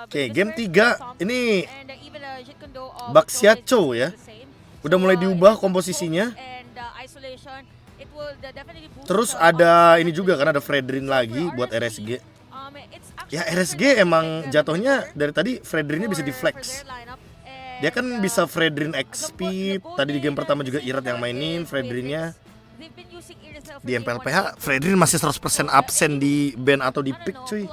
Oke, game 3 ini Baxiacho ya. Udah mulai diubah komposisinya. Terus ada ini juga kan, ada Fredrin lagi buat RSG. Ya RSG emang jatuhnya dari tadi Fredrinnya bisa di flex. Dia kan bisa Fredrin XP. Tadi di game pertama juga Irat yang mainin Fredrinnya. Di MPLPH Fredrin masih 100% absen di ban atau di pick cuy.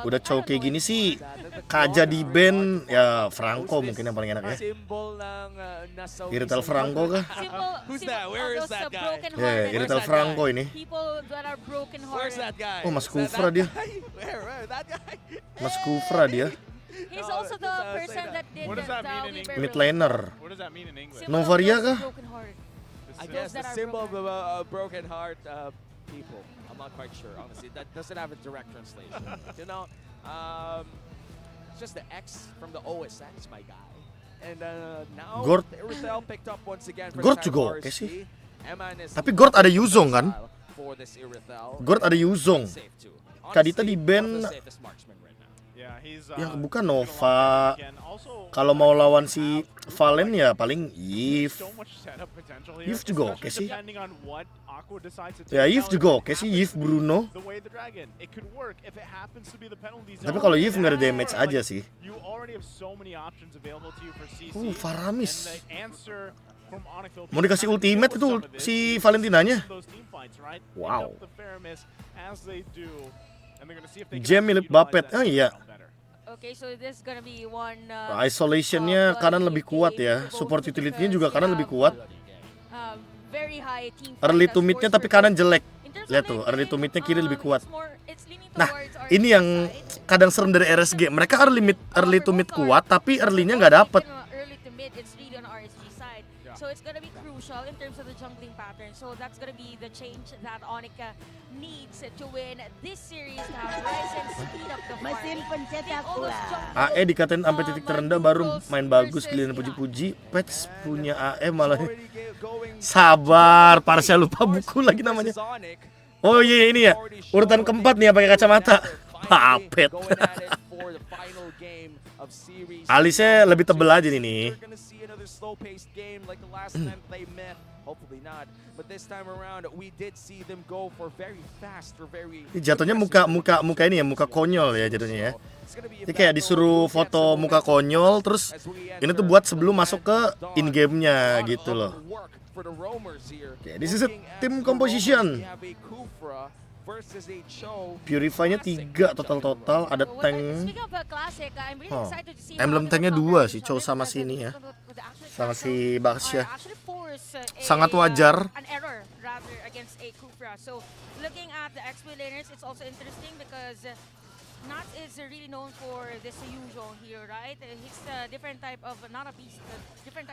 Udah cowok kayak gini sih Kaja di band ya Franco mungkin yang paling enak ya. Irital Franco kah? Ya, Irital Franco ini. Oh, Mas Kufra dia. Mas Kufra dia. He's also the person that did the mid laner. What does that mean in English? Novaria kah? I guess the symbol of a broken heart people. I'm not quite sure, honestly. That doesn't have a direct translation. You know, it's just the X from the OSX, my guy. And now Gord picked up once again for Gord juga oke sih. Tapi Gord ada Yuzong kan? Gord ada Yuzong. Kadita di ban yang bukan Nova. Kalau mau lawan si Valen ya paling Yves. Yves juga oke sih. Ya Yves juga oke sih, Yves Bruno. Tapi kalau Yves nggak ada damage aja sih. Faramis. Mau dikasih ultimate itu si Valentinanya. Wow. Jam milik Bapet. Ah iya. Isolationnya kanan lebih kuat ya. Support utility-nya juga kanan lebih kuat. Early to mid-nya tapi kanan jelek. Lihat tuh, early to mid-nya kiri lebih kuat. Nah, ini yang kadang serem dari RSG. Mereka early to mid kuat tapi early-nya nggak dapet. So it's gonna be crucial in terms of the jungling pattern. So that's gonna be the change that ONIC needs to win this series. To have rise and speed up the farm. AE dikatain sampai titik terendah baru main bagus, giliran puji-puji. Patch punya AE malah. Sabar, Parsha lupa buku lagi namanya. Oh iya ini ya. Urutan keempat nih ya pakai kacamata. Papet. Alisnya lebih tebel aja nih. Slow-paced game like the last time they met. Hopefully not, but this time around we did see them go for very fast or very. Jatuhnya muka ini ya, muka konyol ya jatuhnya ya. Ini kayak disuruh foto muka konyol terus ini tuh buat sebelum masuk ke in game-nya gitu loh. Okay, this is a team composition. Purify-nya 3 total, ada tank. Emblem tanknya 2 sih, Chow sama sini ya. Sama si Baksya. Sangat wajar.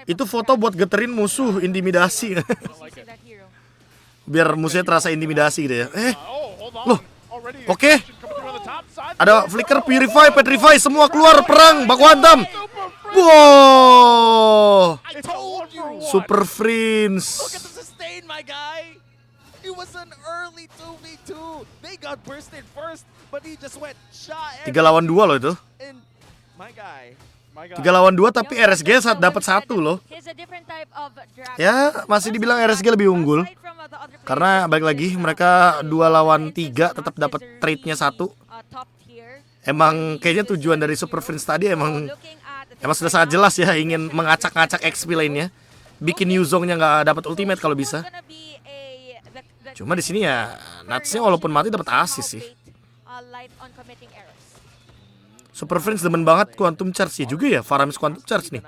Itu foto buat geterin musuh, intimidasi. Biar musuhnya terasa intimidasi gitu ya. Loh, oke. Ada flicker, purify, petrify, semua keluar perang, baku hantam. Wow, Super Prince. Tiga lawan 2 loh itu. 3 lawan 2 tapi RSG dapat 1 loh. Ya masih dibilang RSG lebih unggul. Karena balik lagi mereka 2 lawan 3 tetap dapat trade-nya 1. Emang kayaknya tujuan dari Super Prince tadi emang sudah sangat jelas ya, ingin mengacak-ngacak XP lainnya. Bikin Yuzongnya nggak dapat ultimate kalau bisa. Cuma di sini ya Natsnya walaupun mati dapat assist sih. Super Prince demen banget Quantum Charge ya juga ya, Faramis Quantum Charge nih.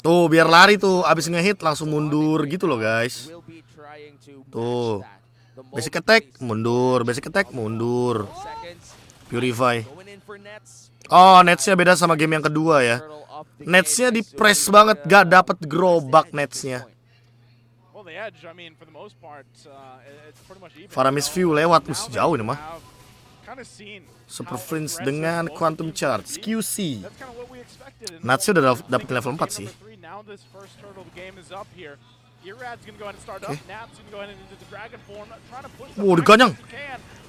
Tuh biar lari tuh, abis ngehit langsung mundur gitu loh guys. Tuh basic attack mundur, basic attack mundur. Purify. Oh netsnya beda sama game yang kedua ya. Netsnya di press banget, gak dapet gerobak netsnya. Faramis view lewat, jauh ini mah. Super Prince dengan Quantum Charge QC. Natsnya udah dapet level 4 sih. Wow, diganyang.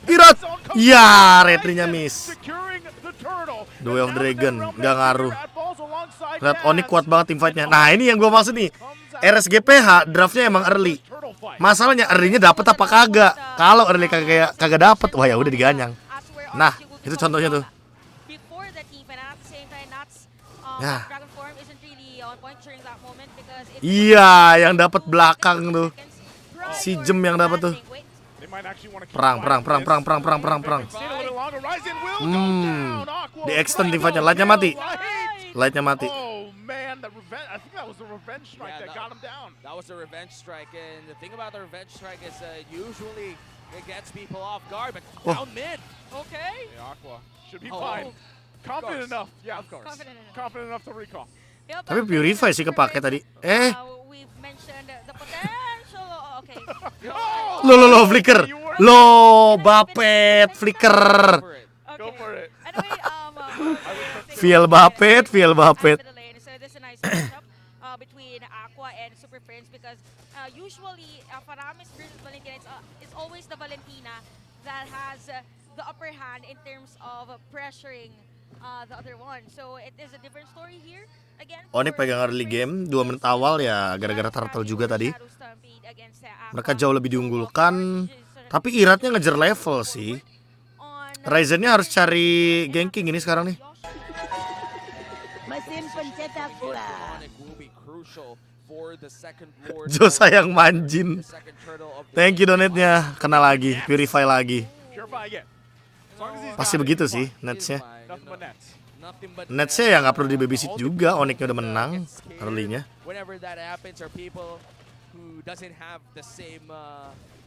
Irat. Ya, retrinya miss. The Way of Dragon, nggak ngaruh. Lihat ONIC kuat banget tim fightnya. Nah ini yang gue maksud nih. RSG PH draftnya emang early. Masalahnya early-nya dapet apa kagak? Kalau early kagak dapet, wah ya udah diganyang. Nah itu contohnya tuh. Ya. Iya, yang dapat belakang tuh. Si Jem yang dapat tuh. Perang. Di extend tim fightnya, lightnya mati. That was a revenge strike, and the thing about the revenge strike is usually it gets people off guard, but down mid. Okay. Aqua should be fine. Confident enough. Yeah, of course. Confident enough to recall. Tapi Purify sih kepake tadi. We've mentioned the potential. Okay. Lo flicker. Lo Bapet flicker. Go for it. Anyway, Feel Bapet. So this is a nice matchup between Aqua and Super Friends because usually Faramis versus Valentina, it's always the Valentina that has the upper hand in terms of pressuring the other one. So it is a different story here. Again, ONIC pegang early game 2 menit awal ya gara-gara turtle juga tadi. Mereka jauh lebih diunggulkan. Tapi Iratnya ngejar level sih. Ryzennya harus cari ganking ini sekarang nih. Mesin pencetak bola. Jo sayang manjin. Thank you donate-nya. Kena lagi, Purify lagi. Pasti begitu sih Netsnya. Netsnya ya nggak perlu di babysit juga. ONIC-nya udah menang early-nya.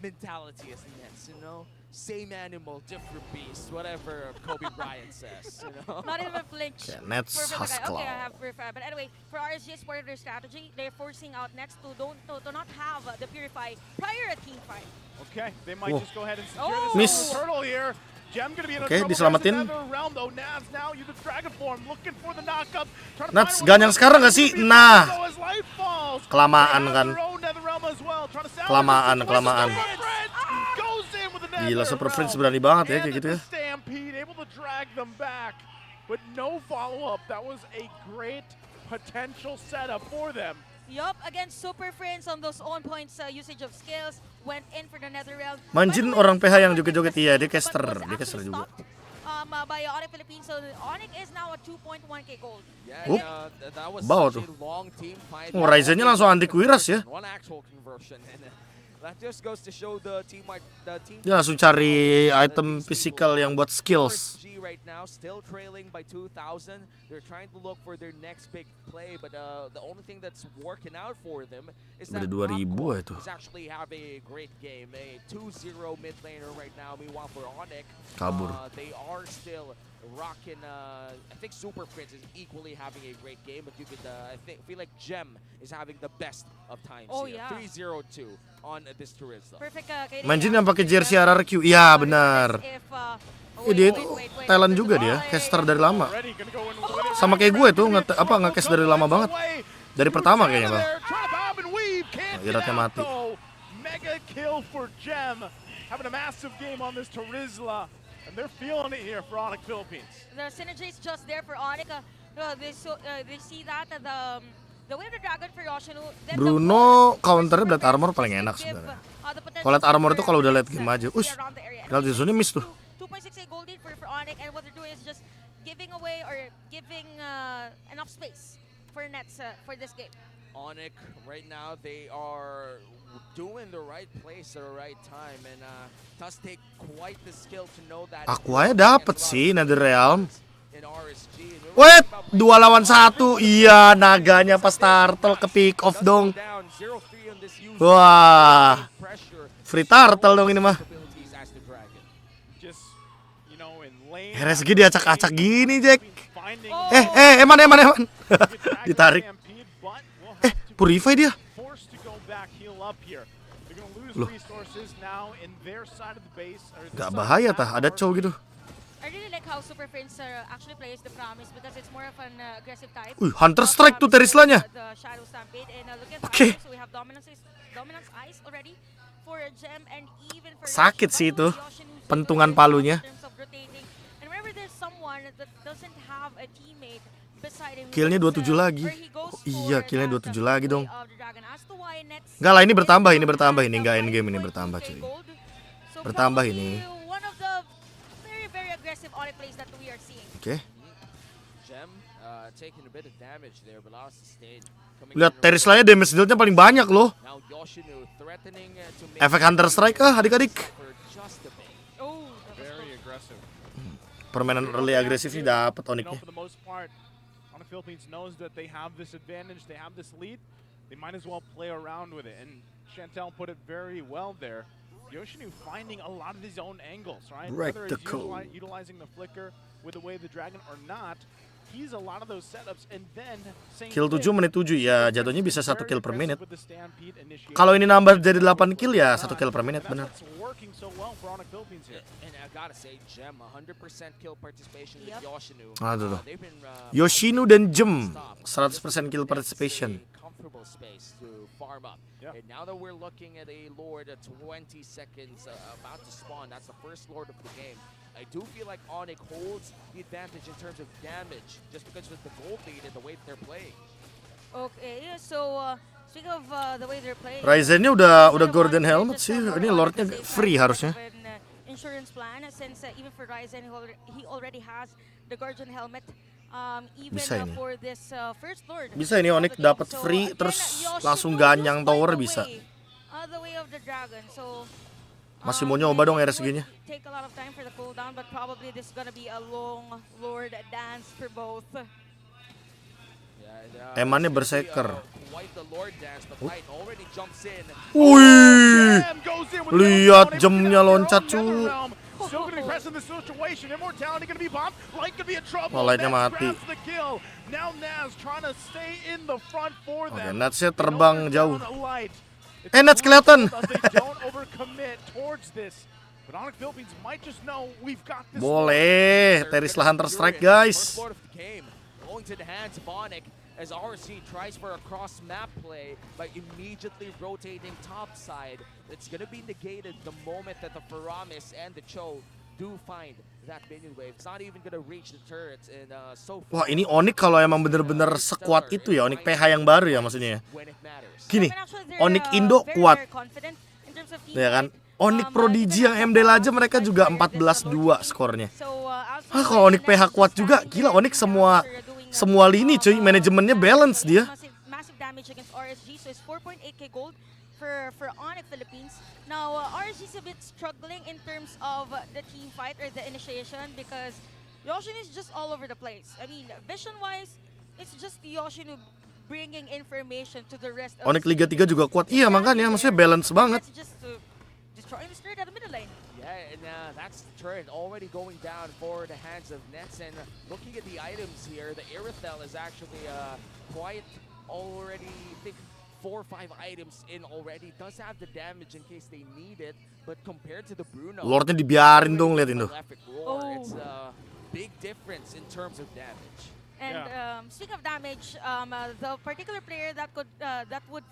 Mentality as Nets, you know, same animal, different beast, whatever Kobe Bryant says, you know. Not even flinch. Yeah, Nets has claw. Okay, I have Purify. But anyway, for RSG as part of their strategy, they're forcing out Nets to not have the Purify prior a team fight. Okay, they might just go ahead and secure this Miss. turtle here. Gem gonna be in a Oke, diselamatin. Nats Nats ganyang sekarang gak sih? Nah, kelamaan kan. Kelamaan. Gila, Super Friends berani banget ya kayak gitu ya. But no follow-up. That was a great potential setup for them. Yup, against Super Friends on those on points usage of skills went in for the nether realm. Manjin orang PH yang joget-joget iya, dia caster juga. By ONIC Philippines, so ONIC is now at 2.1k gold. Yeah, that was bawah such tuh. a long team fight. Oh, Ryzennya langsung anti Quiras ya. One actual conversion, and that just goes to show the team. Dia langsung cari item physical yang buat skills. RSG right now still trailing by 2,000. They're trying to look for their next big play, but the only thing that's working out for them is that Udah 2000 itu. is actually having a great game. A 2-0 mid laner right now. Meanwhile for ONIC, Kabur. they are still rocking. I think Super Prince is equally having a great game, but you could feel like Gem is having the best of times here. Yeah. 3-0-2 on this Tourism. Perfect. Manjin yang pakai jersey RRQ. Iya, benar. Dia itu talent juga dia, caster dari lama. Sama kayak gue tuh, nge-cast dari lama banget. Dari pertama kayaknya, Bang. Iratnya mati. Mega kill for Gem. Having a massive game on this Tourism. And they're feeling it here for ONIC Philippines. The synergy is just there for ONIC. They see that the way of the dragon for Yoshino. Bruno counternya Blade Armor paling enak sebenarnya. Kalau Blade Armor itu kalau udah late game aja. Kalau di zone miss tuh. 2.6k gold lead for ONIC, and what they're doing is just giving away or giving enough space for Nets for this game. ONIC right now, they are doing the right place at the right time, and does take quite the skill to know that. Aquanya dapet sih Nether Realm. In RSG. Wait, 2 lawan 1. Iya, naganya pas turtle ke pick off dong. Wah, free turtle dong ini mah. RSG diacak-acak gini, Jack. Eman. Ditarik. Purify dia. Loh. Gak bahaya tah, ada cow gitu. I really like how Super Prince actually plays the Promise because it's more of an aggressive type. Hunter Strike tuh Terizlanya. The Shadow Stampede and look at Oke. so we have dominance eyes already for Gem and even for Sakit sih itu pentungan palunya. And remember there's someone that doesn't have a teammate beside him. Killnya 27 lagi. Oh, iya, killnya 27 lagi dong. Enggak lah, ini bertambah ini. Enggak endgame ini bertambah cuy. Bertambah ini. Oke. Lihat Terizlanya damage deal-nya paling banyak loh. Efek Hunter Strike adik-adik. Permainan early agresif sih dapat Oniknya. Philippines knows that they have this advantage, they have this lead, they might as well play around with it. And Chantel put it very well there. Yoshinu finding a lot of his own angles, right? Break Whether the it's code. utilizing the flicker with the way of the dragon or not, he's a lot of those setups and then Kill 7 menit 7 ya, jatuhnya bisa 1 kill per menit. Kalau ini nambah jadi 8 kill ya 1 kill per menit benar. Gotta say, Gem 100% kill participation with Yoshinu. Aduh. Yoshinu dan Gem 100% kill participation. Comfortable space to farm up. And now that we're looking at a Lord at 20 seconds about to spawn, that's the first Lord of the game. I do feel like ONIC holds the advantage in terms of damage just because of the gold lead and the way that they're playing. Okay, so speaking of the way they're playing, Ryzennya udah golden helmet sih. Ini Lordnya free harusnya. Insurance plan since even for Ryzen he already has the Guardian helmet. Even for this first Lord. Bisa ini ONIC dapat free terus langsung ganyang tower bisa. The way of the dragon. So masih mau nyoba dong RSG-nya. Take a lot of time for the cooldown, but probably this is gonna be a long Lord dance for both. Emannya berserker. Wih, lihat Gemnya loncat cu. Oh, Lightnya mati. Oke, Natsnya terbang jauh. Nats kelihatan. Boleh, Terizla Hunter Strike guys. As RSG tries for a cross map play by immediately rotating top side. It's gonna be negated the moment that the Faramis and the Cho do find that minion wave. It's not even gonna reach the turrets and so Wah, far. ini ONIC kalau emang bener-bener sekuat itu ya, ONIC PH yang baru ya maksudnya. Gini, ONIC Indo kuat. Ya kan? ONIC Prodigy yang MDL aja mereka juga 14-2 skornya. Kalau ONIC PH kuat juga, gila ONIC semua lini cuy, manajemennya balance dia. Massive damage against RSG, so it's 4.8k gold for ONIC Philippines. Now RSG is a bit struggling in terms of the team fight or the initiation because Yoshinu is just all over the place. I mean, vision-wise, it's just Yoshinu bringing information to the rest of ONIC Liga 3 juga kuat. Iya makanya, maksudnya balance banget. Just to destroying the spirit at the middle lane. Yeah, and that's the turret already going down for the hands of Nets. And looking at the items here, the Irithel is actually quite already, I think, 4 or 5 items in already. Does have the damage in case they need it, but compared to the Bruno, Lordnya dibiarin dong, liatin tuh. It's a big difference in terms of damage. And speaking of damage, the particular player that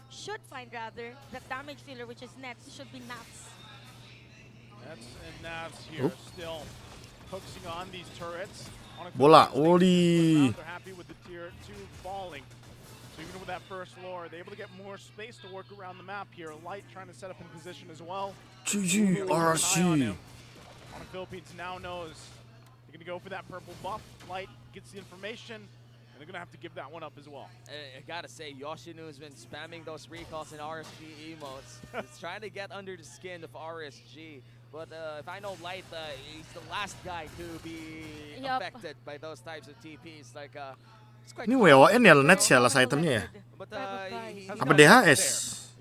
should find rather that damage dealer, which is Nets, should be Nats. Here, still focusing on these turrets. Bola, Oli. They're happy with the tier 2 falling. So even with that first lore, they're able to get more space to work around the map here. Light trying to set up in position as well. GG, RSG. ONIC Philippines now knows they're going to go for that purple buff. Light gets the information. And they're going to have to give that one up as well. I gotta say, Yoshinu has been spamming those recalls and RSG emotes. He's trying to get under the skin of RSG. But if I know Light, he's the last guy to be affected by those types of TPs. Like, it's quite Ini WON ya, Nets ya last itemnya ya. But Apa DHS?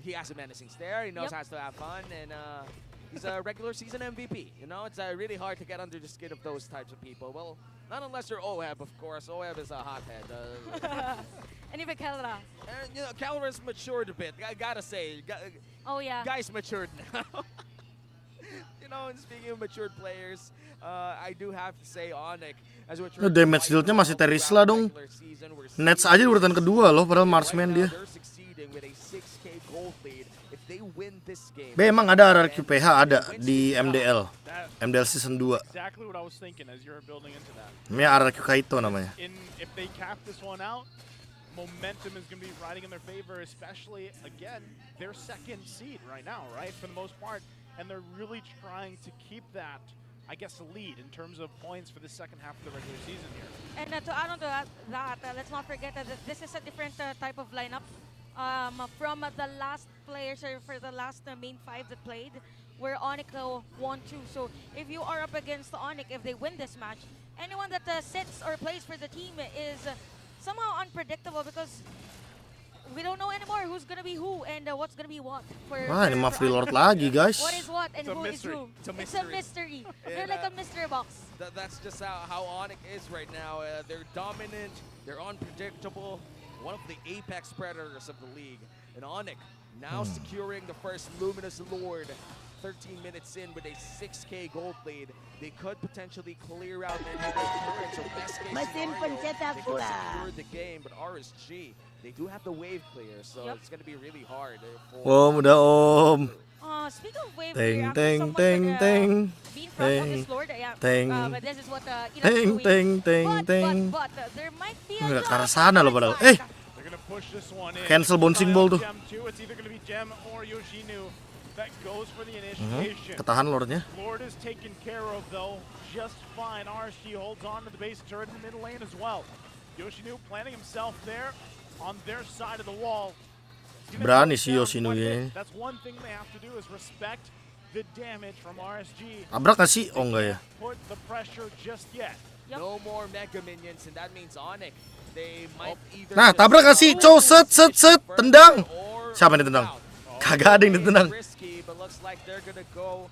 He has a menacing stare. He knows how to have fun, and he's a regular season MVP. You know, it's really hard to get under the skin of those types of people. Well, not unless you're OEB, of course. OEB is a hothead. And even Kelra. And, you know, Kelra's matured a bit. I gotta say, Oh yeah. Guy's matured now. You know, and speaking of matured players, I do have to say ONIC as a Nah, damage deal-nya masih Terisla dong. Nets aja urutan kedua loh, padahal marksman dia. Emang ada RRQ PH ada di MDL. MDL season 2. Exactly what I was thinking as you're building into that. Namanya RRQ Kaito namanya. If they cap this one out, momentum is going to be riding in their favor, especially, again, their second seed right now, right, for the most part. And they're really trying to keep that, I guess, lead in terms of points for the second half of the regular season here. And to add on to that, let's not forget that this is a different type of lineup from the last players, or for the last main 5 that played, where ONIC won 2. So if you are up against ONIC, if they win this match, anyone that sits or plays for the team is somehow unpredictable, because we don't know anymore who's gonna be who and what's gonna be what. Wah, ini mah free lord lagi, guys. What is what and It's a who mystery. is who? It's a It's a mystery. They're like a mystery box. That's just how ONIC is right now. They're dominant, they're unpredictable, one of the apex predators of the league. And ONIC now securing the first Luminous Lord. 13 minutes in with a 6K gold lead, they could potentially clear out their turret. So best case scenario, they could secure the game. But RSG, they do have the wave clear, so it's going to be really hard. Om, udah om. Speaking of wave, Ting, clear, ting, someone ting, could, ting. be in front of this Lord. Yeah, ting, but this is what Inox ting, is doing. ting, ting, ting. But there might be a Nggak ke arah jump sana on loh the padahal. side. They're going to push this one in. Cancel bouncing ball tuh. Gem 2, it's either going to be Gem or Yoshinu that goes for the initiation. Ketahan lordnya. Lord is taken care of, though, just fine. RSG holds on to the base turret in the middle lane as well. Yoshinu planting himself there on their side of the wall. Berani sih Yoshinu ini. That's one thing they have to do is respect the damage from RSG. Tabrak nggak sih? Oh enggak ya. Put the pressure just yet. No more Mega Minions, and that means ONIC. They might either Nah, tabrak nggak sih? Cow, set, tendang. Siapa yang ditendang? Kagak ada yang ditendang. Risky, but looks like they're gonna go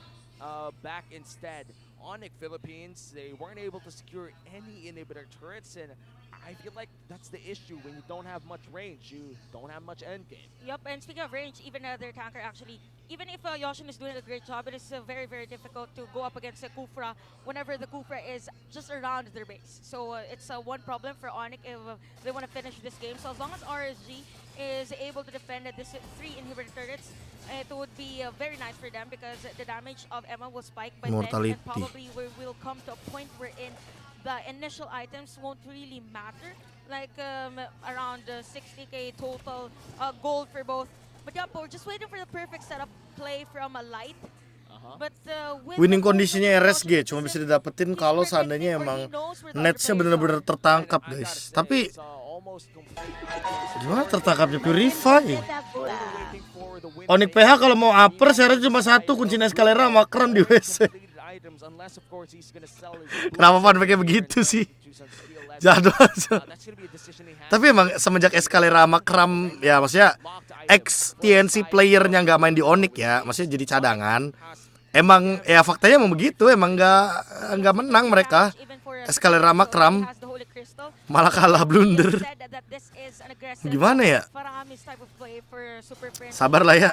back instead. ONIC Philippines, they weren't able to secure any inhibitor turrets, and I feel like that's the issue when you don't have much range. You don't have much endgame. Yep, and speaking of range, even their tanker actually, even if Yoshin is doing a great job, it is very, very difficult to go up against a Kufra whenever the Kufra is just around their base. So it's one problem for ONIC if they want to finish this game. So as long as RSG is able to defend this 3 inhibitor turrets, it would be very nice for them, because the damage of Emma will spike by 10, Mortality. and probably we will come to a point wherein the initial items won't really matter, like around 60k total gold for both. But yeah, we're just waiting for the perfect setup play from a light. But with Winning the gold kondisinya from RSG cuma bisa didapetin kalau seandainya emang netsnya benar-benar tertangkap, guys. Tapi gimana tertangkapnya Purify? ONIC PH kalau mau upper syaratnya cuma satu, kuncinya eskalera sama kram di WC. Kenapa Pan pakai begitu sih? Jadwal. Tapi emang semenjak eskalera sama kram, ya maksudnya ex TNC playernya nggak main di ONIC ya, maksudnya jadi cadangan. Emang ya faktanya emang begitu, emang nggak menang mereka. Eskalera sama kram malah kalah blunder. Gimana ya? Sabar lah ya.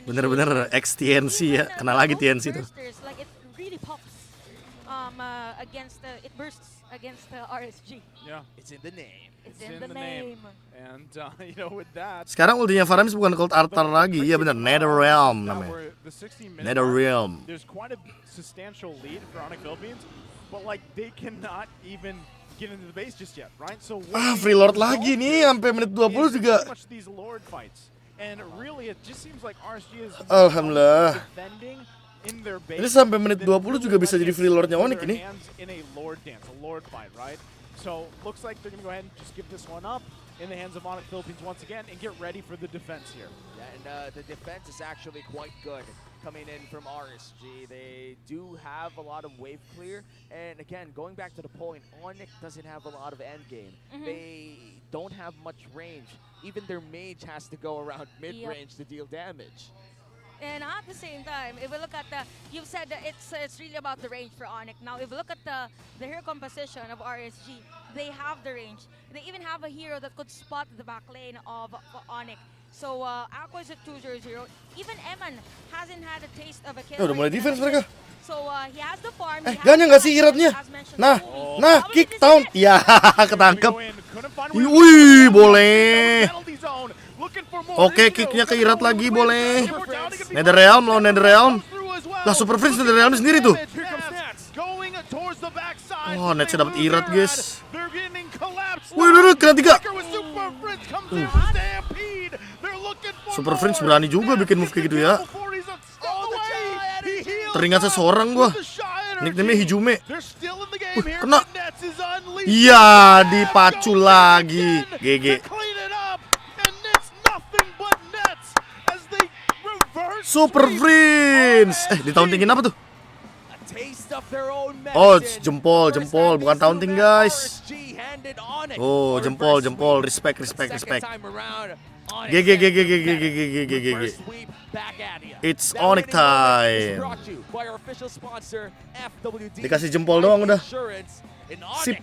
Bener-bener ex TNC ya, kenal lagi TNC tuh. It bursts against RSG. Yeah, It's in the name. It's in the name. And you know, with that, Sekarang ultinya Faramis bukan Cold Altar lagi, iya bener, Nether Realm now namanya. we're the 16 minute Nether mark, Realm. there's quite a substantial lead for ONIC Philippines, but like they cannot even get into the base just yet, right? So Free Lord lagi nih, sampai menit 20 juga. much these Lord fights, and really it just seems like RSG is Alhamdulillah. defending in their base. Ini sampai menit than 20 juga bisa jadi free lordnya put ONIC their ini. hands in a Lord dance, a Lord fight, right? So looks like they're gonna go ahead and just give this one up in the hands of ONIC Philippines once again and get ready for the defense here. Yeah, and the defense is actually quite good coming in from RSG. They do have a lot of wave clear, and again, going back to the point, ONIC doesn't have a lot of endgame. They don't have much range. Even their mage has to go around mid-range to deal damage. And at the same time, if we look at you've said that it's really about the range for ONIC. Now, if we look at the hero composition of RSG, they have the range. They even have a hero that could spot the back lane of ONIC. So Aqua is at 2-0-0. Even Eman hasn't had a taste of a kill. Udah mulai defense mereka. So he has the farm. Ganya nggak sih iratnya? Nah, kick down. Ya, ketangkep. Wih, boleh. Oke, kicknya ke Irat lagi, boleh. Netherrealm lawan Netherrealm. Lah, Super Prince Netherrealm sendiri tuh. Oh, Netsnya dapat Irat, guys. Wih, kena 3. Super Prince berani juga bikin move kayak gitu ya. Teringat seseorang gua. Nickname-nya Hijume. Kena. Iya, dipacu lagi. GG. Super Prince. Di tauntingin apa tuh? Oh, jempol, bukan taunting, guys. Oh, jempol. Respect. GG. It's ONIC time. Dikasih jempol doang udah. Sip.